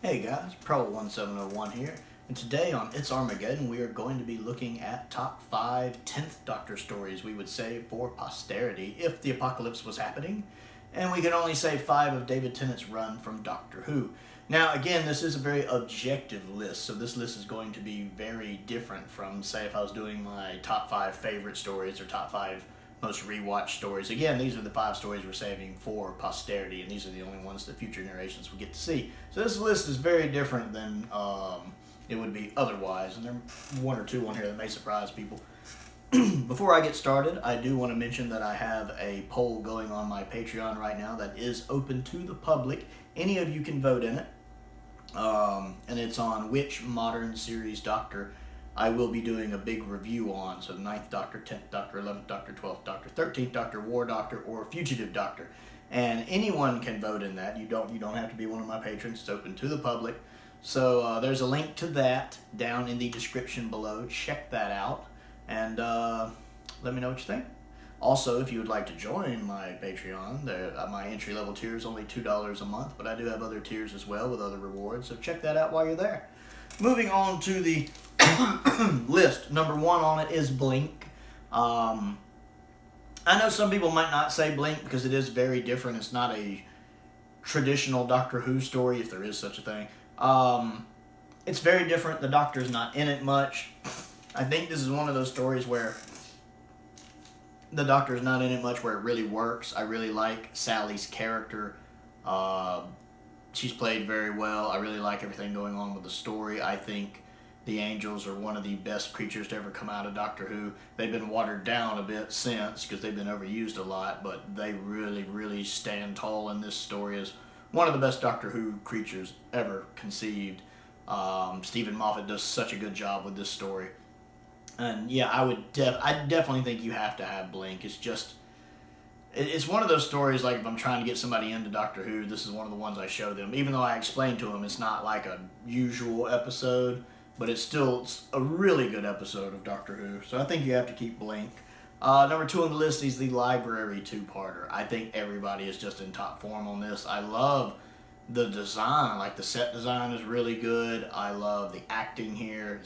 Hey guys, Pro1701 here, and today on It's Armageddon we are going to be looking at top 5 10th Doctor stories we would save for posterity if the apocalypse was happening, and we can only save 5 of David Tennant's run from Doctor Who. Now again, this is a very objective list, so this list is going to be very different from, say, if I was doing my top 5 favorite stories or top 5 most rewatched stories. Again, these are the 5 stories we're saving for posterity, and these are the only ones that future generations will get to see. So this list is very different than it would be otherwise, and there are 1 or 2 on here that may surprise people. Before I get started, I do want to mention that I have a poll going on my Patreon right now that is open to the public. Any of you can vote in it, and it's on which modern series Doctor I will be doing a big review on. So 9th Doctor, 10th Doctor, 11th Doctor, 12th Doctor, 13th Doctor, War Doctor, or Fugitive Doctor. And anyone can vote in that. You don't have to be one of my patrons. It's open to the public. So there's a link to that down in the description below. Check that out. And let me know what you think. Also, if you would like to join my Patreon, my entry-level tier is only $2 a month, but I do have other tiers as well with other rewards. So check that out while you're there. Moving on to the list. Number 1 on it is Blink. I know some people might not say Blink because it is very different. It's not a traditional Doctor Who story, if there is such a thing. It's very different. The Doctor's not in it much. I think this is one of those stories where the Doctor's not in it much, where it really works. I really like Sally's character. She's played very well. I really like everything going on with the story. I think the Angels are one of the best creatures to ever come out of Doctor Who. They've been watered down a bit since because they've been overused a lot, but they really, really stand tall in this story as one of the best Doctor Who creatures ever conceived. Stephen Moffat does such a good job with this story. And yeah, I definitely think you have to have Blink. It's one of those stories, like if I'm trying to get somebody into Doctor Who, this is one of the ones I show them. Even though I explain to them it's not like a usual episode, but it's a really good episode of Doctor Who. So I think you have to keep Blink. Number 2 on the list is the Library 2-parter. I think everybody is just in top form on this. I love the design. Like, the set design is really good. I love the acting here.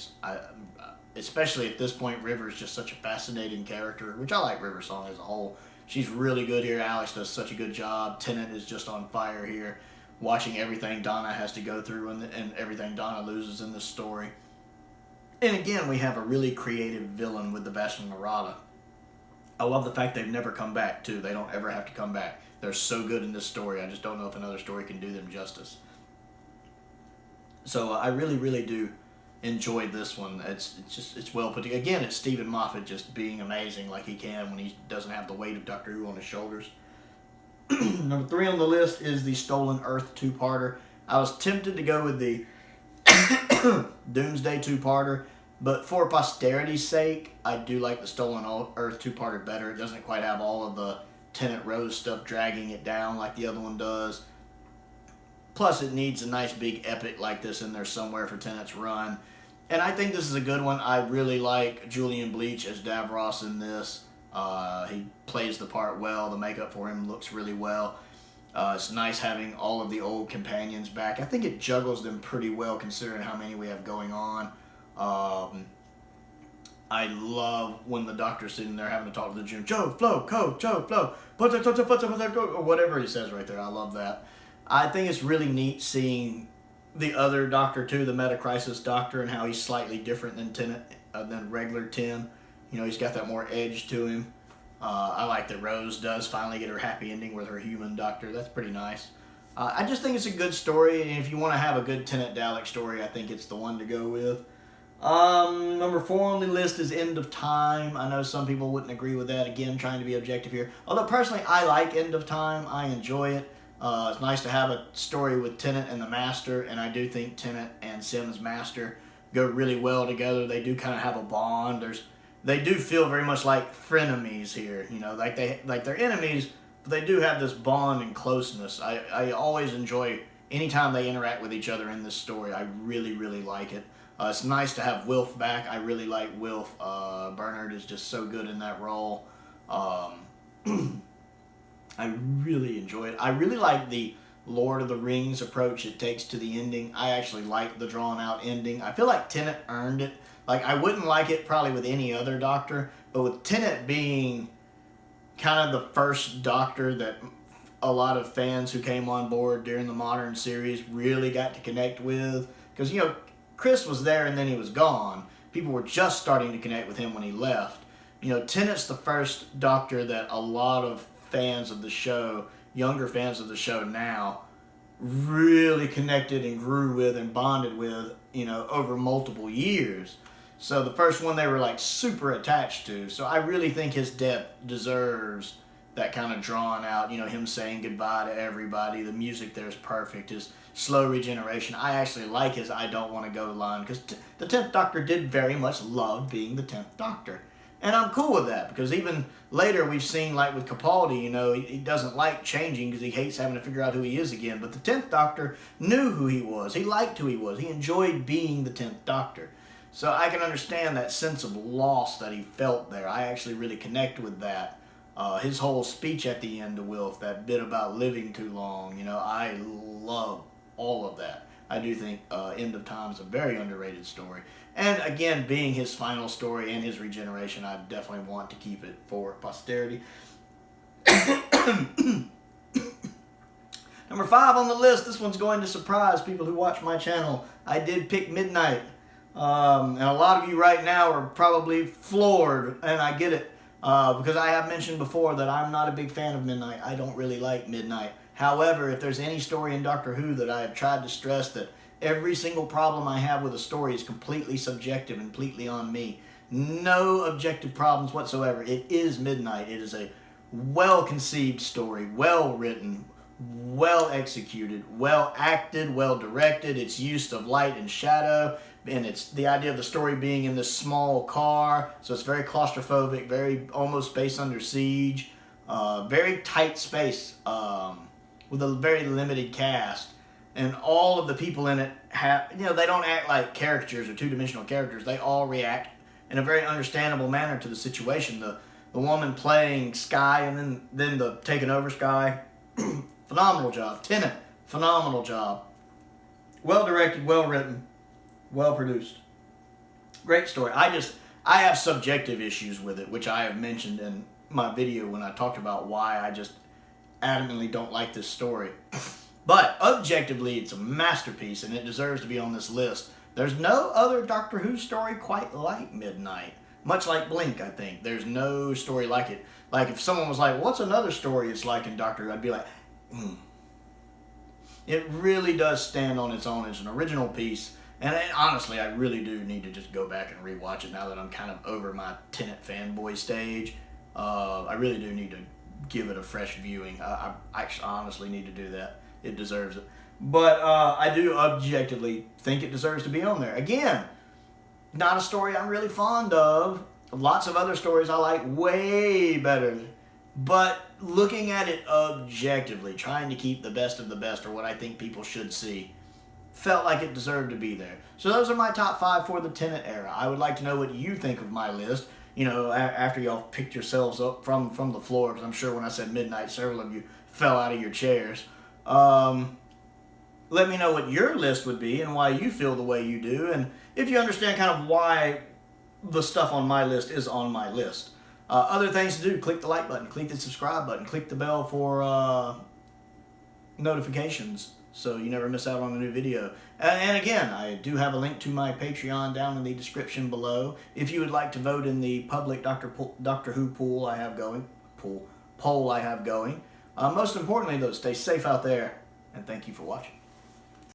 Especially at this point, River's just such a fascinating character, which I like River Song as a whole. She's really good here. Alex does such a good job. Tennant is just on fire here. Watching everything Donna has to go through and everything Donna loses in this story. And again, we have a really creative villain with the Vashon Narada. I love the fact they've never come back, too. They don't ever have to come back. They're so good in this story. I just don't know if another story can do them justice. So I really, really do enjoy this one. It's well put together. Again, it's Stephen Moffat just being amazing like he can when he doesn't have the weight of Doctor Who on his shoulders. Number 3 on the list is the Stolen Earth 2-parter. I was tempted to go with the Doomsday 2-parter, but for posterity's sake, I do like the Stolen Earth 2-parter better. It doesn't quite have all of the Tennant Rose stuff dragging it down like the other one does. Plus, it needs a nice big epic like this in there somewhere for Tennant's run. And I think this is a good one. I really like Julian Bleach as Davros in this. He plays the part well. The makeup for him looks really well. It's nice having all of the old companions back. I think it juggles them pretty well considering how many we have going on. I love when the Doctor's sitting there having to talk to the June. Joe, Flo, Co, Joe, Flo, or whatever he says right there. I love that. I think it's really neat seeing the other Doctor too, the Meta Crisis Doctor, and how he's slightly different than Tennant, than regular Tim. You know, he's got that more edge to him. I like that Rose does finally get her happy ending with her human Doctor. That's pretty nice. I just think it's a good story, and if you want to have a good Tennant Dalek story, I think it's the one to go with. Number 4 on the list is End of Time. I know some people wouldn't agree with that. Again, trying to be objective here. Although personally, I like End of Time. I enjoy it. It's nice to have a story with Tennant and the Master, and I do think Tennant and Sims Master go really well together. They do kind of have a bond. They do feel very much like frenemies here, you know, like they're enemies, but they do have this bond and closeness. I always enjoy anytime they interact with each other in this story. I really, really like it. It's nice to have Wilf back. I really like Wilf. Bernard is just so good in that role. I really enjoy it. I really like the Lord of the Rings approach it takes to the ending. I actually like the drawn out ending. I feel like Tennant earned it. Like, I wouldn't like it probably with any other Doctor, but with Tennant being kind of the first Doctor that a lot of fans who came on board during the modern series really got to connect with. Because, you know, Chris was there and then he was gone. People were just starting to connect with him when he left. You know, Tennant's the first Doctor that a lot of fans of the show, younger fans of the show now, really connected and grew with and bonded with, you know, over multiple years. So the first one they were like super attached to. So I really think his death deserves that kind of drawn out, you know, him saying goodbye to everybody. The music there is perfect. His slow regeneration. I actually like his I don't want to go line, because the 10th Doctor did very much love being the 10th Doctor. And I'm cool with that, because even later we've seen, like with Capaldi, you know, he doesn't like changing because he hates having to figure out who he is again. But the 10th Doctor knew who he was. He liked who he was. He enjoyed being the 10th Doctor. So I can understand that sense of loss that he felt there. I actually really connect with that. His whole speech at the end to Wilf, that bit about living too long, you know, I love all of that. I do think End of Time is a very underrated story. And again, being his final story and his regeneration, I definitely want to keep it for posterity. Number 5 on the list, this one's going to surprise people who watch my channel. I did pick Midnight. And a lot of you right now are probably floored, and I get it. Because I have mentioned before that I'm not a big fan of Midnight. I don't really like Midnight. However, if there's any story in Doctor Who that I have tried to stress that every single problem I have with a story is completely subjective and completely on me. No objective problems whatsoever. It is Midnight. It is a well-conceived story, well-written, well-executed, well-acted, well-directed. Its use of light and shadow, and it's the idea of the story being in this small car, so it's very claustrophobic, very almost space under siege, very tight space, with a very limited cast. And all of the people in it have, you know, they don't act like caricatures or two-dimensional characters. They all react in a very understandable manner to the situation. The woman playing Sky and then the taking over Sky, phenomenal job. Tennant, phenomenal job. Well-directed, well-written, well-produced. Great story. I have subjective issues with it, which I have mentioned in my video when I talked about why I just adamantly don't like this story. But objectively, it's a masterpiece, and it deserves to be on this list. There's no other Doctor Who story quite like Midnight. Much like Blink, I think. There's no story like it. Like, if someone was like, what's another story it's like in Doctor Who? I'd be like, It really does stand on its own. It's an original piece. And honestly, I really do need to just go back and rewatch it now that I'm kind of over my Tennant fanboy stage. I really do need to give it a fresh viewing. I actually honestly need to do that. It deserves it. But I do objectively think it deserves to be on there. Again, not a story I'm really fond of. Lots of other stories I like way better. But looking at it objectively, trying to keep the best of the best, or what I think people should see, felt like it deserved to be there. So those are my top 5 for the Tennant era. I would like to know what you think of my list. You know, after y'all picked yourselves up from the floor, because I'm sure when I said Midnight, several of you fell out of your chairs. Let me know what your list would be and why you feel the way you do, and if you understand kind of why the stuff on my list is on my list. Other things to do: click the like button, click the subscribe button, click the bell for notifications so you never miss out on a new video. And again, I do have a link to my Patreon down in the description below if you would like to vote in the public Doctor Who poll I have going. Most importantly, though, stay safe out there, and thank you for watching.